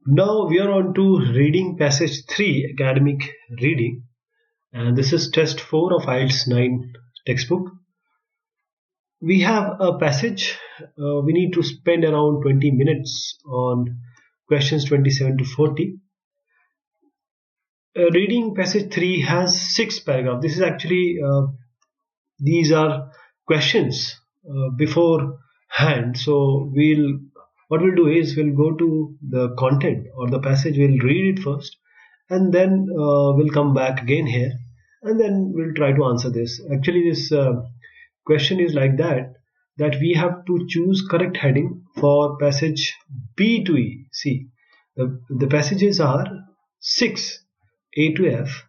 Now we are on to reading passage 3, academic reading, and this is test 4 of IELTS 9 textbook. We have a passage, we need to spend around 20 minutes on questions 27 to 40. Reading passage 3 has 6 paragraphs. This is actually, these are questions beforehand. So what we'll do is we'll go to the content or the passage, we'll read it first, and then we'll come back again here, and then we'll try to answer this. Actually, this question is like that we have to choose correct heading for passage B to E. See, the passages are 6 A to F,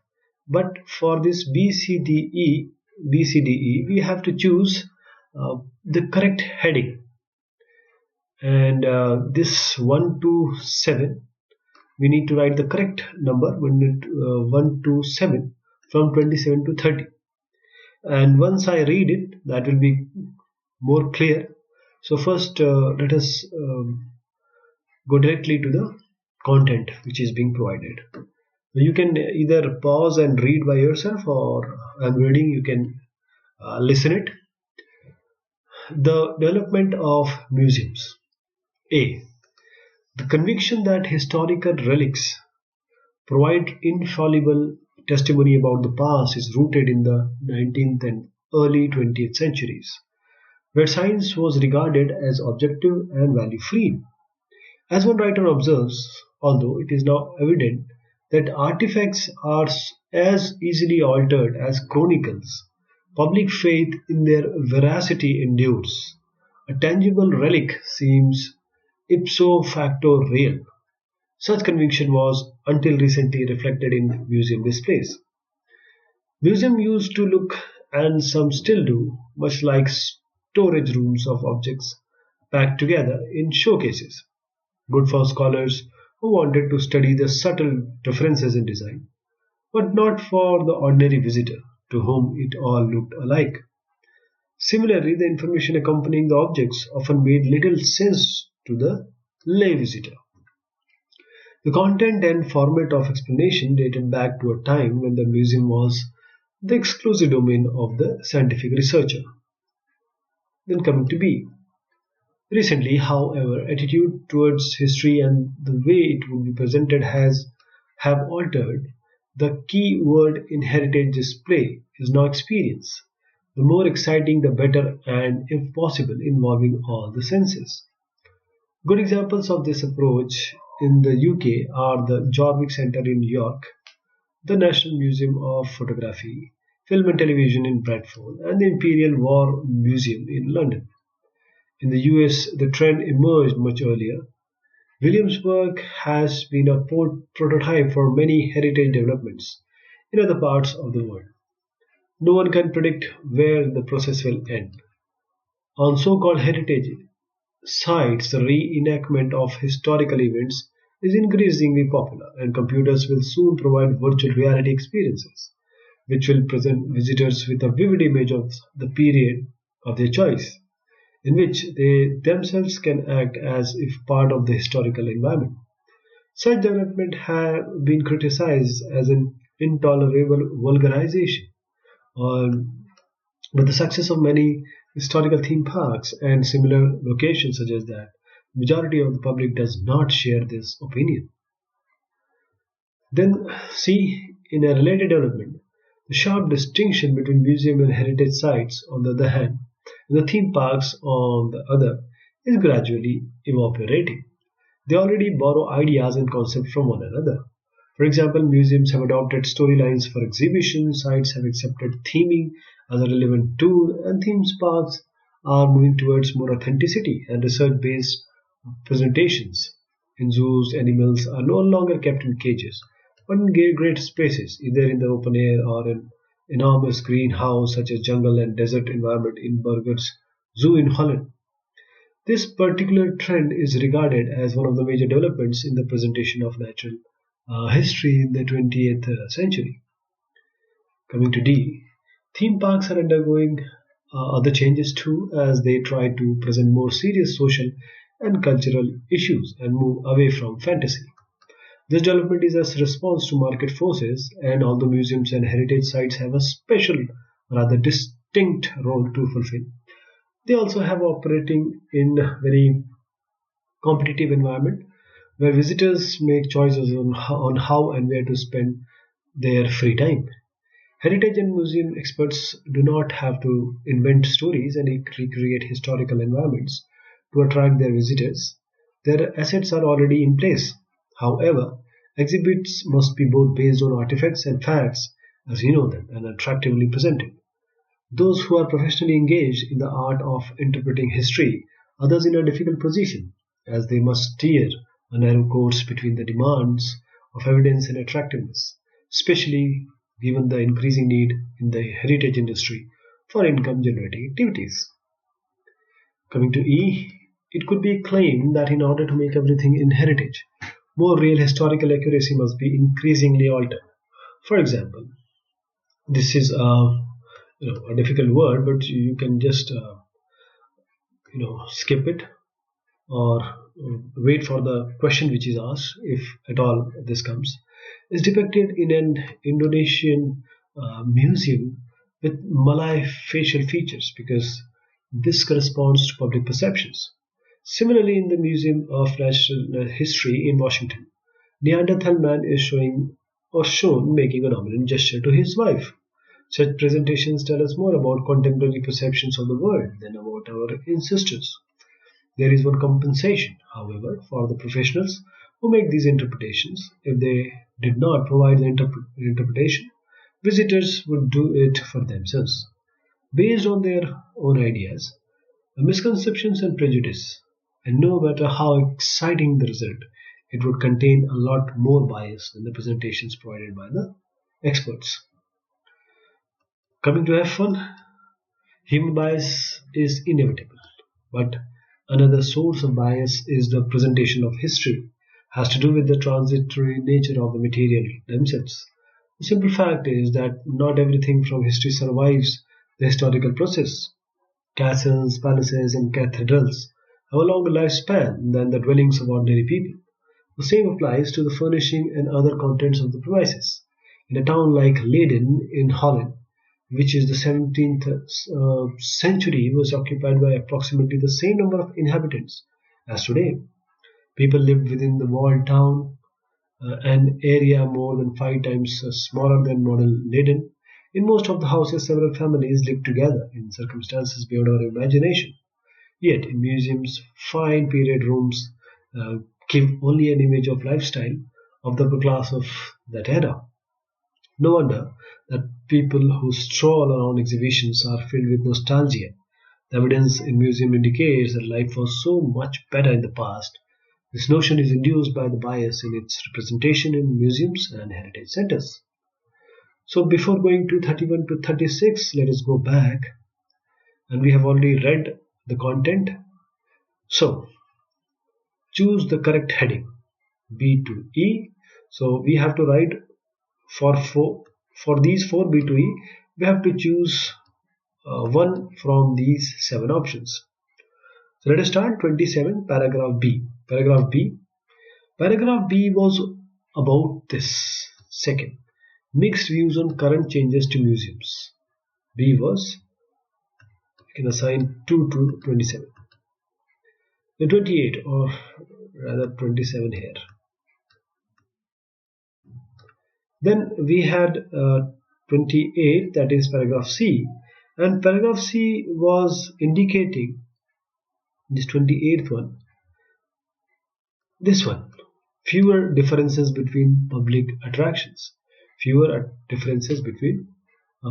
but for this B, C, D, E, we have to choose the correct heading. And this 1 to 7, we need to write the correct number 1 to 7 from 27 to 30. And once I read it, that will be more clear. So first let us go directly to the content which is being provided. You can either pause and read by yourself, or I'm reading, you can listen it. The development of museums. A. The conviction that historical relics provide infallible testimony about the past is rooted in the 19th and early 20th centuries, where science was regarded as objective and value-free. As one writer observes, although it is now evident that artifacts are as easily altered as chronicles, public faith in their veracity endures. A tangible relic seems ipso facto real. Such conviction was until recently reflected in museum displays. Museums used to look, and some still do, much like storage rooms of objects packed together in showcases, good for scholars who wanted to study the subtle differences in design, but not for the ordinary visitor to whom it all looked alike. Similarly, the information accompanying the objects often made little sense to the lay visitor. The content and format of explanation dated back to a time when the museum was the exclusive domain of the scientific researcher. Then coming to B. Recently, however, attitude towards history and the way it would be presented have altered. The key word in heritage display is now experience. The more exciting the better, and if possible involving all the senses. Good examples of this approach in the UK are the Jorvik Centre in York, the National Museum of Photography, Film and Television in Bradford, and the Imperial War Museum in London. In the US, the trend emerged much earlier. Williamsburg has been a prototype for many heritage developments in other parts of the world. No one can predict where the process will end. On so-called heritage sites, the reenactment of historical events is increasingly popular, and computers will soon provide virtual reality experiences, which will present visitors with a vivid image of the period of their choice, in which they themselves can act as if part of the historical environment. Such development have been criticized as an intolerable vulgarization, but the success of many historical theme parks and similar locations suggests that the majority of the public does not share this opinion. Then see, in a related development, the sharp distinction between museum and heritage sites on the other hand, and the theme parks on the other, is gradually evaporating. They already borrow ideas and concepts from one another. For example, museums have adopted storylines for exhibitions, sites have accepted theming as a relevant tool, and theme parks are moving towards more authenticity and research-based presentations. In zoos, animals are no longer kept in cages, but in great spaces, either in the open air or an enormous greenhouse such as jungle and desert environment in Burgers Zoo in Holland. This particular trend is regarded as one of the major developments in the presentation of natural history in the 20th century. Coming to D, theme parks are undergoing other changes too, as they try to present more serious social and cultural issues and move away from fantasy. This development is a response to market forces, and although museums and heritage sites have a special, rather distinct role to fulfill, they also have operating in a very competitive environment where visitors make choices on how and where to spend their free time. Heritage and museum experts do not have to invent stories and recreate historical environments to attract their visitors. Their assets are already in place. However, exhibits must be both based on artifacts and facts as you know them and attractively presented. Those who are professionally engaged in the art of interpreting history, others in a difficult position, as they must steer a narrow course between the demands of evidence and attractiveness, especially given the increasing need in the heritage industry for income generating activities. Coming to E, it could be claimed that in order to make everything in heritage, more real historical accuracy must be increasingly altered. For example, this is a difficult word, but you can just skip it or wait for the question which is asked if at all this comes. Is depicted in an Indonesian museum with Malay facial features because this corresponds to public perceptions. Similarly, in the Museum of Natural History in Washington, Neanderthal man is showing or shown making a dominant gesture to his wife. Such presentations tell us more about contemporary perceptions of the world than about our ancestors. There is one compensation, however, for the professionals who make these interpretations. If they did not provide the interpretation, visitors would do it for themselves, based on their own ideas, misconceptions, and prejudice. And no matter how exciting the result, it would contain a lot more bias than the presentations provided by the experts. Coming to F1, human bias is inevitable, but another source of bias is the presentation of history, has to do with the transitory nature of the material themselves. The simple fact is that not everything from history survives the historical process. Castles, palaces, and cathedrals have a longer lifespan than the dwellings of ordinary people. The same applies to the furnishing and other contents of the premises. In a town like Leiden in Holland, which is the 17th century, was occupied by approximately the same number of inhabitants as today. People lived within the walled town, an area more than 5 times smaller than modern Leiden. In most of the houses, several families lived together in circumstances beyond our imagination. Yet, in museums, fine period rooms give only an image of lifestyle of the upper class of that era. No wonder that people who stroll around exhibitions are filled with nostalgia. The evidence in museum indicates that life was so much better in the past. This notion is induced by the bias in its representation in museums and heritage centers. So before going to 31 to 36, let us go back, and we have already read the content. So choose the correct heading, B to E. So we have to write for these four B to E, we have to choose one from these seven options. So let us start 27, paragraph B. Paragraph B was about this. Second, mixed views on current changes to museums. B was, we can assign 2 to 27. The 28, or rather 27 here. Then we had 28, that is paragraph C, and paragraph C was indicating this 28th one, this one, fewer differences between public attractions,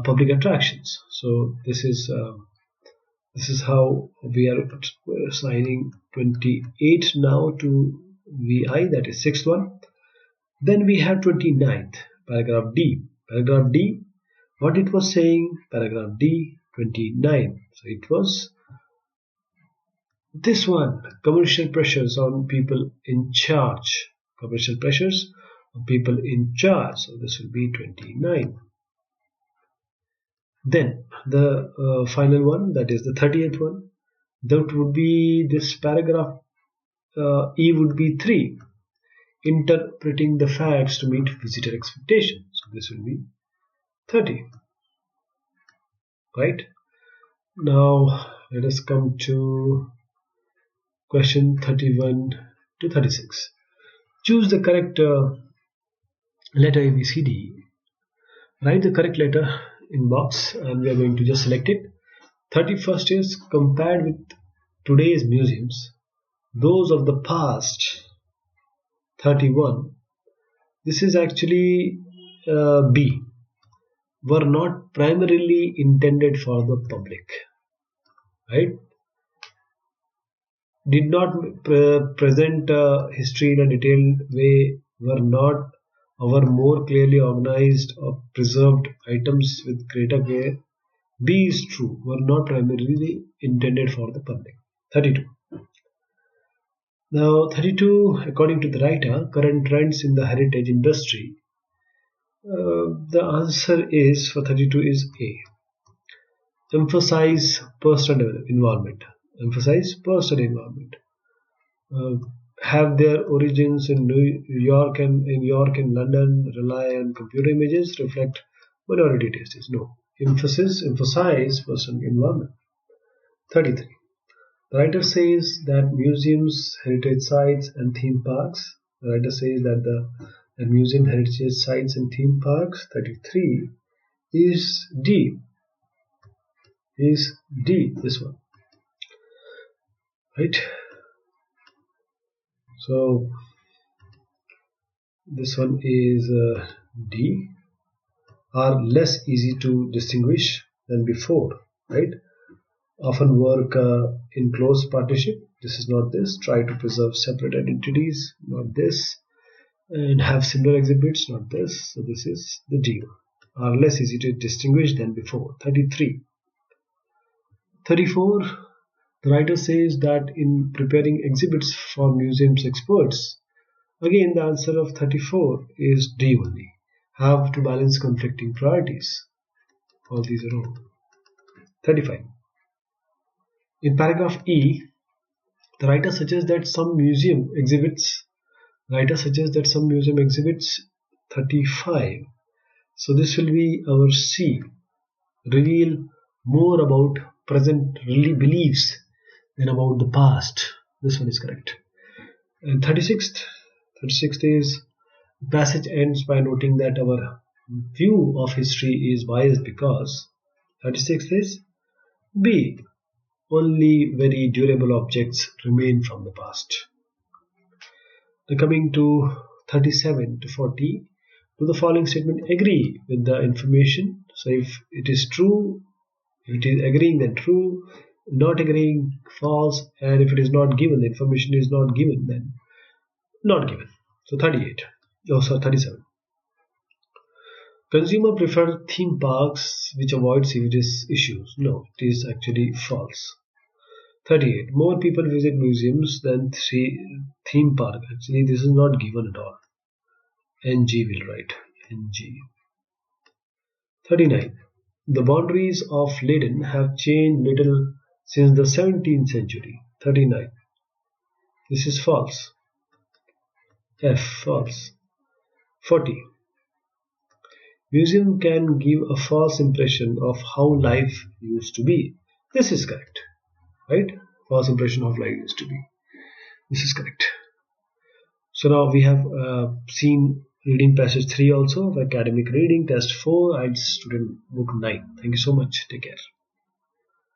public attractions. So this is how we are assigning 28 now to VI, that is sixth one. Then we have 29th, paragraph D. Paragraph D, what it was saying, paragraph D, 29. So it was this one, commercial pressures on people in charge. Commercial pressures on people in charge. So this will be 29. Then the final one, that is the 30th one, that would be this paragraph E would be 3. interpreting the facts to meet visitor expectations. So this will be 30. Right? Now let us come to question 31 to 36. Choose the correct letter A, B, C, D. Write the correct letter in box and we are going to just select it. 31st is compared with today's museums, those of the past. 31. This is actually B. Were not primarily intended for the public. Right? Did not present history in a detailed way, were not our more clearly organized or preserved items with greater care. B is true, were not primarily intended for the public. 32. Now 32, according to the writer, current trends in the heritage industry. The answer is for 32 is A. Emphasize personal involvement. Emphasize personal involvement. Have their origins in New York and London, rely on computer images, reflect minority tastes. No. Emphasize personal involvement. 33. The writer says that museums, heritage sites, and theme parks. The writer says that the museum, heritage sites, and theme parks. 33 is D. Is D. This one. Right. So this one is D. Are less easy to distinguish than before. Right. Often work in close partnership. This is not this. Try to preserve separate identities. Not this. And have similar exhibits. Not this. So this is the D. Are less easy to distinguish than before. 33. 34. The writer says that in preparing exhibits for museums experts, again the answer of 34 is D only. Have to balance conflicting priorities. All these are wrong. 35. In paragraph E, the writer suggests that some museum exhibits. 35. So this will be our C. Reveal more about present beliefs than about the past. This one is correct. And 36th is the passage ends by noting that our view of history is biased because 36th is B. Only very durable objects remain from the past. Now coming to 37 to 40, do the following statement agree with the information? So if it is true, if it is agreeing, then true. Not agreeing, false. And if it is not given, the information is not given, then not given. So 37. Consumer prefer theme parks which avoid serious issues. No, it is actually false. 38. More people visit museums than theme park. Actually, this is not given at all. NG will write. NG. 39. The boundaries of Leiden have changed little since the 17th century. 39. This is false. F. False. 40. Museum can give a false impression of how life used to be. This is correct. Right? False impression of life used to be. This is correct. So now we have seen reading passage 3 also of academic reading, test 4, IELTS student book 9. Thank you so much. Take care.